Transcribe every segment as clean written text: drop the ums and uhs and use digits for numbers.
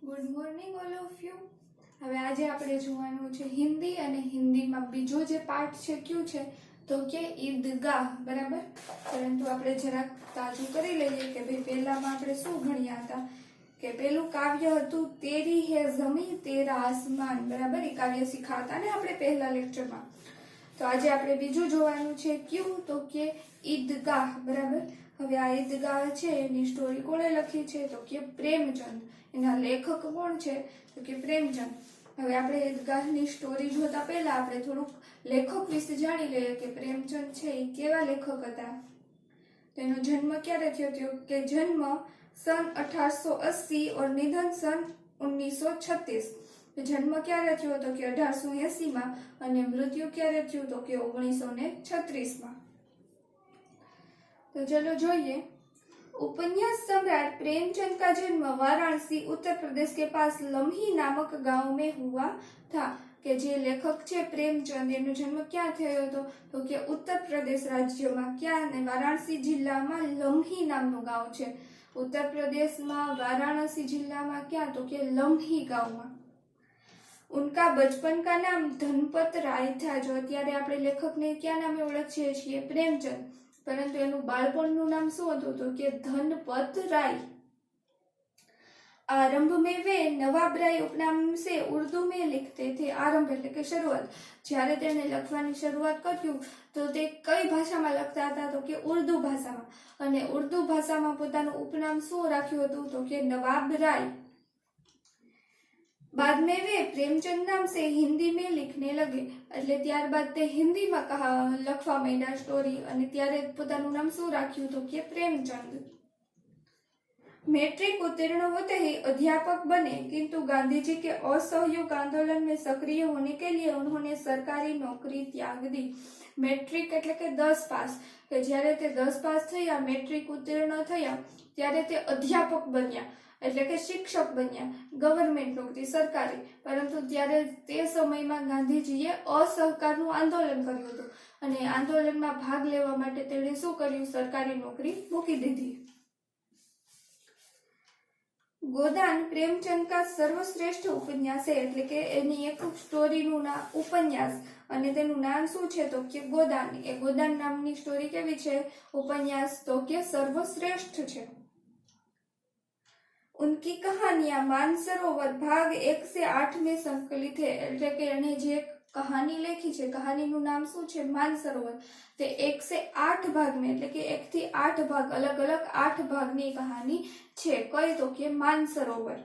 Good morning all of you. હવે આજે આપણે જોવાનું છે હિન્દી, અને હિન્દીમાં બીજો જે પાર્ટ છે કયું છે તો કે ઈદગાહ. બરાબર, પરંતુ આપણે જરાક તાજું કરી લઈએ કે ભાઈ પહેલામાં આપણે શું ભણ્યા હતા કે પેલું કાવ્ય હતું તેરી હે ઝમી તેરા આસમાન. બરાબર, એ કાવ્ય શીખાતા ને આપણે પહેલા લેક્ચરમાં. તો આજે આપણે બીજું જોવાનું છે કયું તો કે ઈદગાહ. બરાબર, હવે આ ઈદગાહ છે એની સ્ટોરી કોણે લખી છે તો કે પ્રેમચંદ. એના લેખક કોણ છે તો કે પ્રેમચંદ. હવે આપણે ઈદગાહની સ્ટોરી જોતા પહેલા આપણે થોડુંક લેખક વિશે જાણી લઈએ કે પ્રેમચંદ છે એ કેવા લેખક હતા. તો એનો જન્મ ક્યારે થયો હતો કે જન્મ सन 1880 और निधन सन 1936. જન્મ ક્યારે થયો તો કે 1880 માં, અને મૃત્યુ ક્યારે થયું તો કે 1936 માં. तो चलो જોઈએ. उपन्यास सम्राट प्रेमचंद का जन्म वाराणसी उत्तर प्रदेश के पास लम्ही नामक गांव में हुआ था. કે જે લેખક છે પ્રેમચંદ, એનો જન્મ ક્યાં થયો હતો તો કે ઉત્તર પ્રદેશ રાજ્યમાં. ક્યાં? ને વારાણસી જિલ્લામાં લમ્હી નામનું ગાંવ છે. उत्तर प्रदेश में वाराणसी जिला में क्या तो के लम्ही गांव में. उनका बचपन का नाम धनपत राय था. जो अत्यारे आपणे लेखक ने क्या नामे ओळखीए छीए प्रेमचंद, परंतु एनु बाळपणनुं नाम शुं हतुं तो के धनपत राय. आरंभ में वे नवाब राय उपनाम से उर्दू में लिखते थे. आरंभ એટલે કે શરૂઆત. જ્યારે તેને લખવાની શરૂઆત કર્યું તો તે કઈ ભાષામાં લખતા હતા તો કે ઉર્દુ ભાષામાં. અને ઉર્દુ ભાષામાં પોતાનું ઉપનામ શું રાખ્યું હતું તો કે નવાબ રાય. बाद में वे प्रेमचंद नाम से हिंदी में लिखने लगे. એટલે ત્યારબાદ તે હિન્દીમાં લખવા માંડ્યા સ્ટોરી, અને ત્યારે પોતાનું નામ શું રાખ્યું તો કે प्रेमचंद. मैट्रिक उत्तीर्ण होते ही अध्यापक बने, किंतु गांधी जी के असहयोग आंदोलन में सक्रिय होने के लिए उन्होंने सरकारी नौकरी त्याग दी. मैट्रिक એટલે કે 10 પાસ, કે જ્યારે તે 10 પાસ થયા, મેટ્રિક ઉત્તીર્ણ થયા, ત્યારે તે અધ્યાપક બન્યા, એટલે કે શિક્ષક બન્યા. ગવર્મેન્ટ નોકરી, સરકારી. પરંતુ ત્યારે તે સમયમાં ગાંધીજીએ અસહકારનું આંદોલન કર્યું હતું, અને આંદોલનમાં ભાગ લેવા માટે તેણે શું કર્યું? સરકારી નોકરી મૂકી દીધી. गोदान प्रेमचंद का सर्वश्रेष्ठ उपन्यास है. એટલે કે એની એક સ્ટોરીનું નામ ઉપન્યાસ, અને તેનું નામ શું છે તો કે ગોદાન. એ ગોદાન નામની સ્ટોરી કેવી છે? ઉપન્યાસ તો કે સર્વશ્રેષ્ઠ છે. उनकी कहानियां मानसरोवर भाग 1 से 8 में संकलित है. એટલે કે એને જે કહાની લખી છે, કહાનીનું નામ શું છે? માનસરોવર. તે 1 से 8 भाग में, એટલે કે 1 થી 8 ભાગ, અલગ અલગ 8 ભાગની કહાની છે. કઈ તો કે मानसरोवर.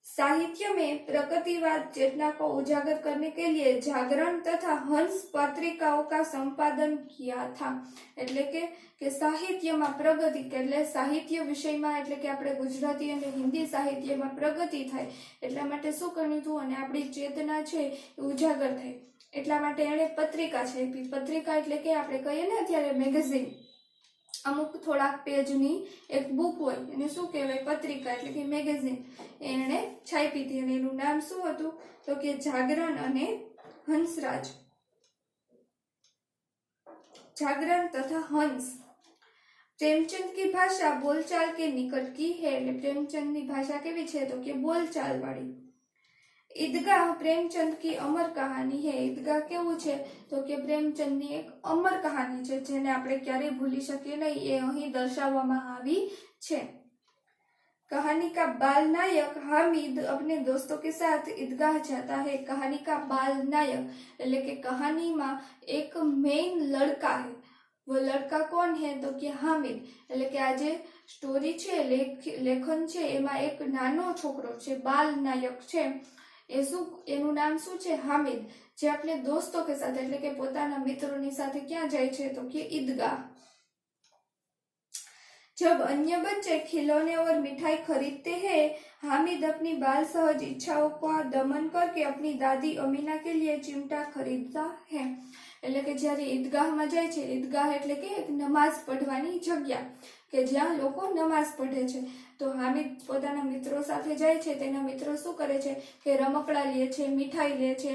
साहित्य में प्रगतिवाद चेतना को उजागर करने के लिए जागरण तथा हंस पत्रिकाओं का संपादन किया था. એટલે કે સાહિત્યમાં પ્રગતિ, એટલે સાહિત્ય વિષયમાં, એટલે કે આપણે ગુજરાતી અને હિન્દી સાહિત્યમાં પ્રગતિ થાય એટલા માટે શું કર્યું હતું, અને આપણી ચેતના છે એ ઉજાગર થાય એટલા માટે એણે પત્રિકા છાપી. પત્રિકા એટલે કે આપણે કહીએ ને અત્યારે મેગેઝિન, અમુક થોડાક પેજની એક બુક હોય એને શું કહેવાય? પત્રિકા, એટલે કે મેગેઝિન. એણે છાપી હતી, અને એનું નામ શું હતું તો કે જાગરણ અને હંસરાજ. जागरण तथा हंस. प्रेमचंद की भाषा बोलचाल के निकट की है. એટલે પ્રેમચંદની ભાષા કેવી છે તો કે બોલચાલ વાળી. ईदगाह प्रेमचंद की अमर कहानी है. ईदगाह કેવું છે તો કે પ્રેમચંદની એક અમર કહાની છે, જેને આપણે ક્યારેય ભૂલી શકીએ નહીં. એ અહીં દર્શાવવામાં આવી છે. कहानी का बाल नायक हामिद अपने दोस्तों के साथ ईदगाह जाता है. कहानी का बाल नायक એટલે કે કહાનીમાં એક મેઇન લડકા है. वो लड़का कौन है तो कि हामिद. એટલે કે આ જે સ્ટોરી છે, લેખન છે, એમાં એક નાનો છોકરો છે, બાલ નાયક છે. એ શું, એનું નામ શું છે? हामिद. જે આપણે દોસ્તો કે સાથે, એટલે કે પોતાના મિત્રોની સાથે ક્યાં જાય છે તો કે ईदगाह. जब अन्य बच्चे खिलौने और मिठाई खरीदते हैं, हामिद अपनी बाल सहज इच्छाओं का दमन करके अपनी दादी अमीना के लिए चिमटा खरीदता है. એટલે કે જ્યારે ઈદગાહમાં જાય છે, ઈદગાહ એટલે કે એક નમાઝ પઢવાની જગ્યા, કે જ્યાં લોકો નમાઝ પઢે છે. તો હામિદ પોતાના મિત્રો સાથે જાય છે. તેના મિત્રો શું કરે છે કે રમકડા લે છે, મીઠાઈ લે છે,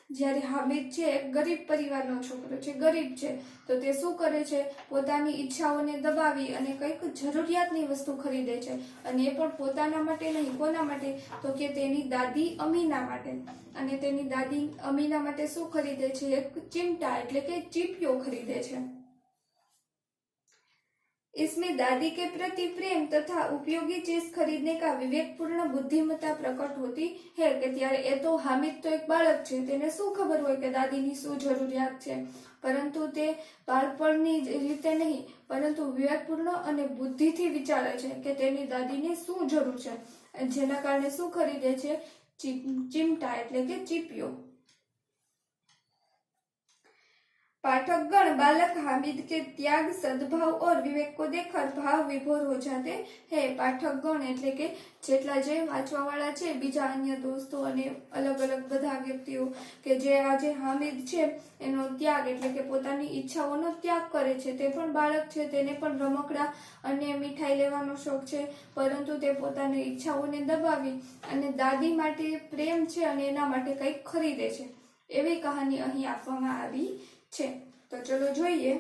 જ્યારે હામિદ છે એક ગરીબ પરિવારનો છોકરો છે, ગરીબ છે, તો તે શું કરે છે, પોતાની ઈચ્છાઓને દબાવી અને કંઈક જરૂરિયાતની વસ્તુ ખરીદે છે, અને એ પણ પોતાના માટે નહીં. કોના માટે? તો કે તેની દાદી અમીના માટે. અને તેની દાદી અમીના માટે શું ખરીદે છે? એક ચિમટા એટલે કે ચીપિયો ખરીદે છે. इसमें दादी के प्रति प्रेम तथा उपयोगी चीज खरीदने का विवेकपूर्ण बुद्धिमत्ता प्रकट होती है કે ત્યારે એ તો હામિદ તો એક બાળક છે, તેને શું ખબર હોય કે દાદીની શું જરૂરિયાત છે, પરંતુ તે બાળપણની રીતે નહીં, પરંતુ વિવેકપૂર્ણ અને બુદ્ધિથી વિચારે છે કે તેની દાદીને શું જરૂર છે, જેના કારણે શું ખરીદે છે? ચિમટા એટલે કે ચીપિયો. पाठकगण बालक हामिद के त्याग, सद्भाव और विवेक को देखकर भाव विभोर हो जाते हैं. पाठकगण એટલે કે જેટલા જે વાંચવાવાળા છે, બીજા અન્ય દોસ્તો અને અલગ અલગ બધા વ્યક્તિઓ કે જે આજે હામિદ છે એનો ત્યાગ એટલે કે પોતાની ઈચ્છાઓનો ત્યાગ કરે છે. તે પણ બાળક છે, તેને પણ રમકડા અને મીઠાઈ લેવાનો શોખ છે, પરંતુ તે પોતાની ઈચ્છાઓને દબાવી અને દાદી માટે પ્રેમ છે અને એના માટે કંઈક ખરીદે છે. એવી કહાની અહીં આપવામાં આવી છે. तो चलो જોઈએ.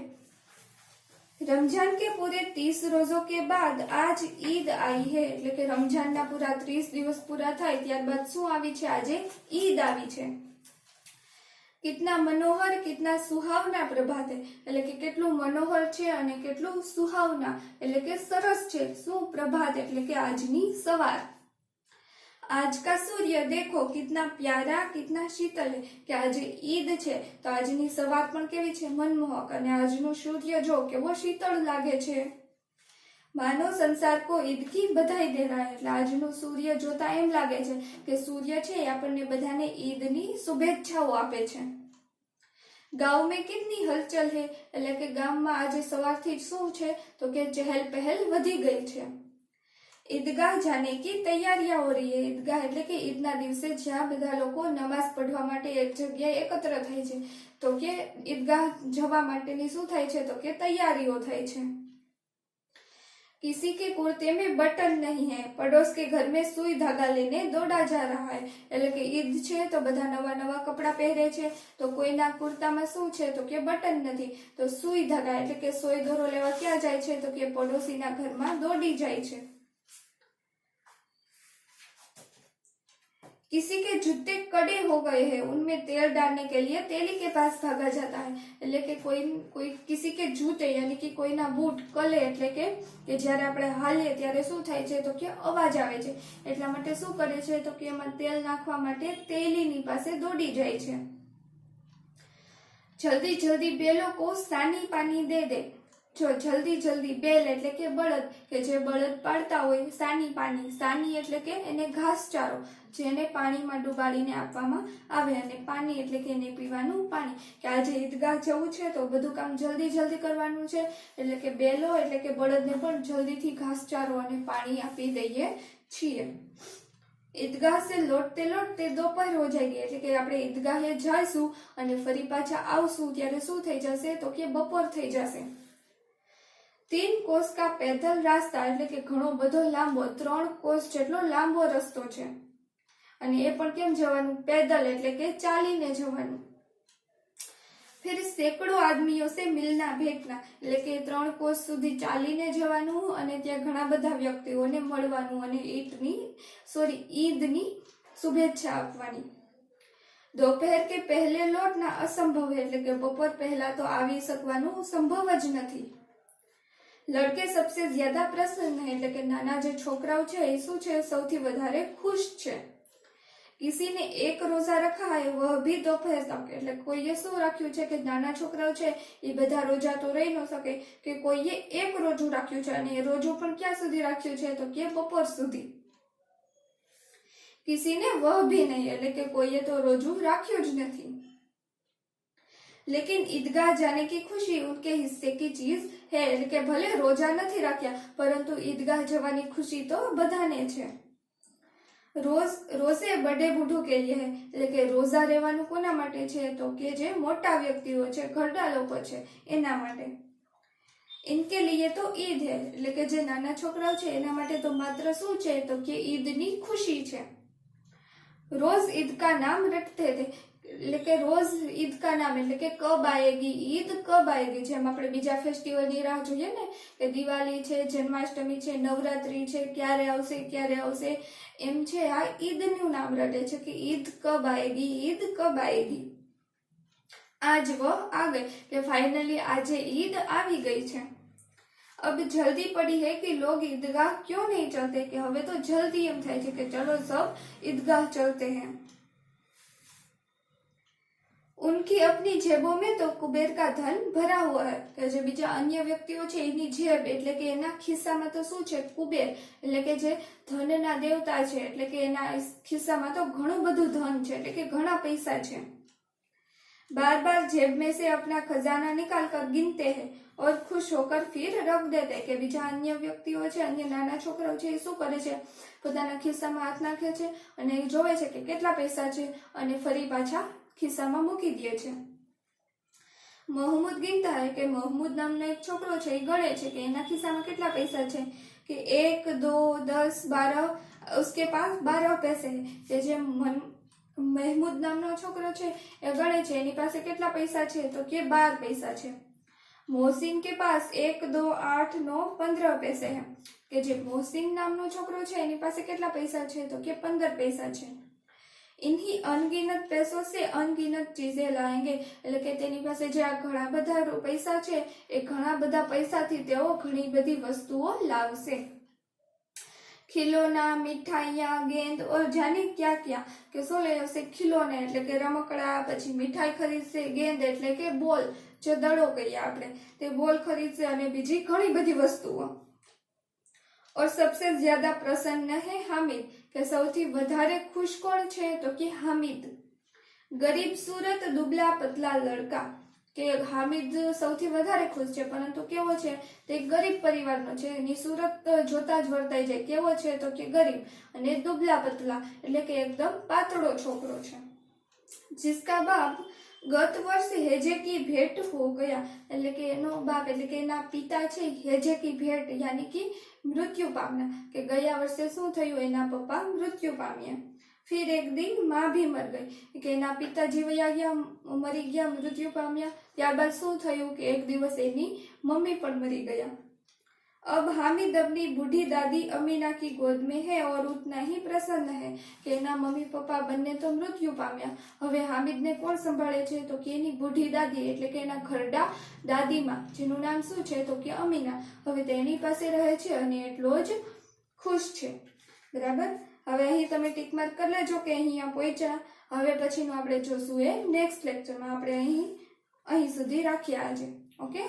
रमजान के पूरे 30 रोजों के बाद आज ईद आई है. એટલે કે રમજાનના પૂરા 30 દિવસ પૂરા થાય ત્યારબાદ શું આવી છે? આજે ઈદ આવી છે. कितना मनोहर, कितना सुहावना प्रभात है. એટલે કે કેટલું મનોહર છે અને કેટલું સુહાવના એટલે કે સરસ છે. શું પ્રભાત એટલે કે આજની સવાર. आज का सूर्य देखो कितना प्यारा, कितना शीतल है. કે આજે ઈદ છે તો આજની સવાર પણ કેવી છે? મનમોહક. અને આજનો સૂર્ય જો કેવો શીતળ લાગે છે. માનો સંસાર કો ઈદ કી બધાઈ દે રહા है. એટલે આજનો સૂર્ય જોતા એમ લાગે છે કે સૂર્ય છે એ આપણને બધાને ઈદની શુભેચ્છાઓ આપે છે. ગાંવ में कितनी हलचल है. એટલે કે ગામમાં આજે સવારથી શું છે? તો કે ચહેલ પહેલ વધી ગઈ છે. ईदगाह जाने की तैयारियां हो रही है. ईदगाह એટલે કે ઈદના દિવસે જ્યાં બધા લોકો નમાઝ પઢવા માટે એક જગ્યાએ એકત્ર થાય છે, તો કે ઈદગાહ જવા માટેની શું થાય છે? તો કે તૈયારીઓ થાય છે. किसी के कुर्ते में बटन नहीं है, पड़ोस के घर में सुई धागा लेने दौड़ा जा रहा है. એટલે કે ઈદ છે તો બધા નવા નવા કપડા પહેરે છે, તો કોઈના કુર્તામાં શું છે? તો કે બટન નથી, તો સુઈ ધાગા એટલે કે સોય દોરો લેવા ક્યાં જાય છે? તો કે પડોશીના ઘરમાં દોડી જાય છે. किसी के जूते कड़े हो गए हैं, उनमें तेल डालने के लिए तेली के पास भागा जाता है. એટલે કે કોઈ किसी के जूते यानी कि કોઈના બૂટ કલે એટલે કે જ્યારે આપણે હાલીએ ત્યારે શું થાય છે? તો કે અવાજ આવે છે, એટલા માટે શું કરે છે? તો કે એમાં તેલ નાખવા માટે તેલીની પાસે દોડી જાય છે. જલ્દી જલ્દી બેલો કો સાની પાની દે દે. જો જલ્દી જલ્દી બેલ એટલે કે બળદ, કે જે બળદ પાડતા હોય, સાની પાની, સાની એટલે કે એને ઘાસચારો, જેને પાણીમાં ડુબાડીને આપવામાં આવે, અને પાણી એટલે કે એને પીવાનું પાણી. કે આજે ઈદગાહ જવું છે તો બધું કામ જલ્દી જલ્દી કરવાનું છે, એટલે કે બેલો એટલે કે બળદને પણ જલ્દીથી ઘાસચારો અને પાણી આપી દઈએ છીએ. ઈદગાહ સે લौटते लौटते दोपहर हो जाएगी. એટલે કે આપણે ઈદગાહે જઈશું અને ફરી પાછા આવશું ત્યારે શું થઈ જશે? તો કે બપોર થઈ જશે. 3 कोस का पैदल रास्ता એટલે કે ઘણો બધો લાંબો, 3 કોસ જેટલો લાંબો રસ્તો છે, અને એ પણ કેમ જવાનું? પેદલ એટલે કે ચાલીને જવાનું. फिर सैकड़ों आदमियों से मिलना भेटना એટલે કે 3 કોસ સુધી ચાલીને જવાનું અને ત્યાં ઘણા બધા વ્યક્તિઓને મળવાનું અને ઈદની શુભેચ્છા આપવાની. दोपहर के पहले लौटना असंभव है એટલે કે બપોર પહેલા તો આવી શકવાનું સંભવ જ નથી. लड़के सबसे ज्यादा प्रसन्न है એટલે કે નાના જે છોકરાઓ છે એ શું છે? સૌથી વધારે ખુશ છે. किसी ने एक रोजा रखा है वह भी दोपहर तक એટલે કોઈએ શું રાખ્યું છે? કે નાના છોકરાઓ છે એ બધા રોજા તો રહી ન શકે, કે કોઈએ એક રોજું રાખ્યું છે, અને એ રોજું પણ ક્યાં સુધી રાખ્યું છે? તો કે બપોર સુધી. किसी ने वह भी नहीं એટલે કે કોઈએ તો રોજું રાખ્યું જ નથી. लेकिन ईदगाह जाने की खुशी उनके हिस्से की चीज है એટલે કે ભલે રોજા નથી રાખ્યા પરંતુ ઈદગાહ જવાની ખુશી તો બધાને છે. રોઝે બડે બૂઢો કે લીએ હે એટલે કે રોઝા રહેવાનું કોના માટે છે? તો કે જે મોટા વ્યક્તિઓ છે, ઘરડા લોકો છે એના માટે. इनके लिए तो ईद है એટલે કે જે નાના છોકરાઓ છે એના માટે તો માત્ર શું છે? તો કે ઈદની ખુશી છે. રોજ ઈદ કા નામ રટતે થે એટલે કે રોજ ઈદ કા નામ એટલે કે કબ આएगी ઈદ કબ આएगी, જેમ આપણે બીજા ફેસ્ટિવલની રાહ જોઈએ ને કે દિવાળી છે, જન્માષ્ટમી છે, નવરાત્રી છે, ક્યારે આવશે, એમ છે આ ઈદનું નામ રટે છે કે ઈદ કબ આएगी, ઈદ કબ આएगी। आज वो आ गए कि फाइनली आज ईद આવી ગઈ છે। अब जल्दी पड़ी है कि लोग ईदगाह क्यों नहीं चलते, कि હવે તો जल्दी એમ થાય છે કે चलो सब ईदगाह चलते हैं। उनकी अपनी जेबों में तो कुबेर का धन भरा हुआ है, કે જે બીજા અન્ય વ્યક્તિઓ છે એની જેબ એટલે કે એના ખિસ્સામાં તો શું છે, કુબેર એટલે કે જે ધનના દેવતા છે, એટલે કે એના ખિસ્સામાં તો ઘણું બધું ધન છે, એટલે કે ઘણા પૈસા છે। बार बार जेब में से अपना खजाना निकाल कर गिनते हैं और खुश होकर फिर रख देते, કે બીજા અન્ય વ્યક્તિઓ છે, અન્ય નાના છોકરાઓ છે, એ શું કરે છે, પોતાના ખિસ્સામાં હાથ નાખે છે અને એ જોવે છે કે કેટલા પૈસા છે અને ફરી પાછા ખિસ્સામાં મૂકી દે છે। महमूद गिनता है कि महमूद नामનો એક છોકરો છે, એ ગણે છે કે એના ખિસ્સામાં કેટલા પૈસા છે, કે 1 2 10 12, उसके पास 12 पैसे है। કે જે महमूद नामનો છોકરો છે એ ગણે છે એની પાસે કેટલા પૈસા છે, તો કે 12 પૈસા છે। मोहसिन के पास 1 2 8 9 15 पैसे हैं, કે જે मोहसिन નામનો છોકરો છે એની પાસે કેટલા પૈસા છે, તો કે 15 પૈસા છે। इन्हीं अनगिनत पैसों से अनगिनत चीजें लाएंगे, એટલે કે તેની પાસે જે આ ઘણા બધા પૈસા છે એ ઘણા બધા પૈસાથી તેઓ ઘણી બધી વસ્તુઓ લાવશે। खिलौना, मिठाइयाँ, गेंद और जाने क्या क्या, કે શું લઈ આવશે, ખિલોના એટલે કે રમકડા, પછી મીઠાઈ ખરીદશે, गेंद એટલે કે બોલ, જે દડો કહીએ આપણે, તે બોલ ખરીદશે અને બીજી ઘણી બધી વસ્તુઓ। और सबसे ज्यादा प्रसन्न है हामिद, કે સૌથી વધારે ખુશ કોણ છે, તો કે હામિદ। गरीब सूरत दुबला पतला लड़का, કે હામિદ સૌથી વધારે ખુશ છે, પરંતુ કેવો છે, તે ગરીબ પરિવારનો છે, એની સુરત જોતા જ વર્તાઈ જાય, કેવો છે, તો કે ગરીબ, અને દુબલા પતલા એટલે કે એકદમ પાતળો છોકરો છે। जिसका बाप गत वर्ष हेजे की भेंट हो गया, એટલે કે એનો બાપ એટલે કે એના પિતા છે હેજે કી ભેટ યાની કે મૃત્યુ પામ્યા, કે ગયા વર્ષે શું થયું, એના પપ્પા મૃત્યુ પામ્યા। फिर एक दिन माँ भी मर गई, કે એના પિતાજી વયા ગયા, મરી ગયા, મૃત્યુ પામ્યા। ત્યારબાદ શું થયું કે એક દિવસ એની મમ્મી પણ મરી ગયા। अब हामिद अपनी बूढ़ी दादी अमीना की गोद में है और उतना ही प्रसन्न है, કે એના મમ્મી પપ્પા બંને તો મૃત્યુ પામ્યા, હવે હામિદને કોણ સંભાળે છે, તો કે એની બુઢી દાદી એટલે કે એના ઘરડા દાદીમાં, જેનું નામ શું છે, તો કે અમીના, હવે તેની પાસે રહે છે અને એટલો જ ખુશ છે। બરાબર, હવે અહીં તમે ટીક માર્ક કરી લેજો કે અહીંયા પહોંચ્યા। હવે પછીનું આપણે જોશું એ નેક્સ્ટ લેક્ચરમાં, આપણે અહીં સુધી રાખીએ આજે। ઓકે।